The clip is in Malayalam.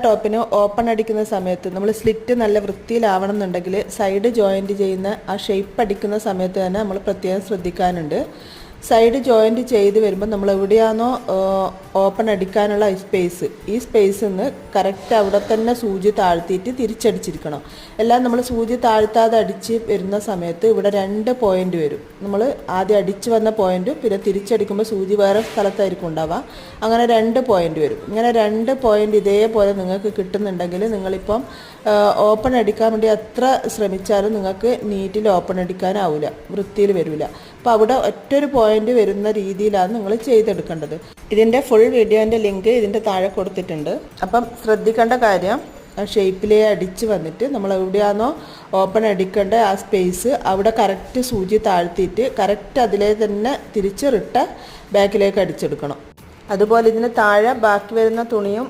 ടോപ്പിന് ഓപ്പൺ അടിക്കുന്ന സമയത്ത് നമ്മൾ സ്ലിറ്റ് നല്ല വൃത്തിയിലാവണം എന്നുണ്ടെങ്കിൽ സൈഡ് ജോയിൻറ്റ് ചെയ്യുന്ന ആ ഷേപ്പ് അടിക്കുന്ന സമയത്ത് തന്നെ നമ്മൾ പ്രത്യേകം ശ്രദ്ധിക്കാനുണ്ട്. സൈഡ് ജോയിൻറ്റ് ചെയ്ത് വരുമ്പോൾ നമ്മൾ എവിടെയാണോ ഓപ്പൺ അടിക്കാനുള്ള സ്പേസ്, ഈ സ്പേസിൽ നിന്ന് കറക്റ്റ് അവിടെ തന്നെ സൂചി താഴ്ത്തിയിട്ട് തിരിച്ചടിച്ചിരിക്കണം. എല്ലാം നമ്മൾ സൂചി താഴ്ത്താതെ അടിച്ച് വരുന്ന സമയത്ത് ഇവിടെ 2 പോയിൻ്റ് വരും. നമ്മൾ ആദ്യം അടിച്ച് വന്ന പോയിൻറ്റും പിന്നെ തിരിച്ചടിക്കുമ്പോൾ സൂചി വേറെ സ്ഥലത്തായിരിക്കും ഉണ്ടാവുക. അങ്ങനെ 2 പോയിൻ്റ് വരും. ഇങ്ങനെ 2 പോയിൻ്റ് ഇതേപോലെ നിങ്ങൾക്ക് കിട്ടുന്നുണ്ടെങ്കിൽ നിങ്ങളിപ്പം ഓപ്പൺ അടിക്കാൻ വേണ്ടി എത്ര ശ്രമിച്ചാലും നിങ്ങൾക്ക് നീറ്റിൽ ഓപ്പൺ അടിക്കാനാവില്ല, വൃത്തിയിൽ വരില്ല. അപ്പോൾ അവിടെ ഒറ്റൊരു പോയിൻ്റ് വരുന്ന രീതിയിലാണ് നിങ്ങൾ ചെയ്തെടുക്കേണ്ടത്. ഇതിൻ്റെ ഫുൾ വീഡിയോൻ്റെ ലിങ്ക് ഇതിൻ്റെ താഴെ കൊടുത്തിട്ടുണ്ട്. അപ്പം ശ്രദ്ധിക്കേണ്ട കാര്യം, ഷേപ്പിലേ അടിച്ച് വന്നിട്ട് നമ്മൾ എവിടെയാണോ ഓപ്പൺ അടിക്കേണ്ട ആ സ്പേസ് അവിടെ കറക്റ്റ് സൂചി താഴ്ത്തിയിട്ട് കറക്റ്റ് അതിലേ തന്നെ തിരിച്ച് ബാക്കിലേക്ക് അടിച്ചെടുക്കണം. അതുപോലെ ഇതിന് താഴെ ബാക്കി വരുന്ന തുണിയും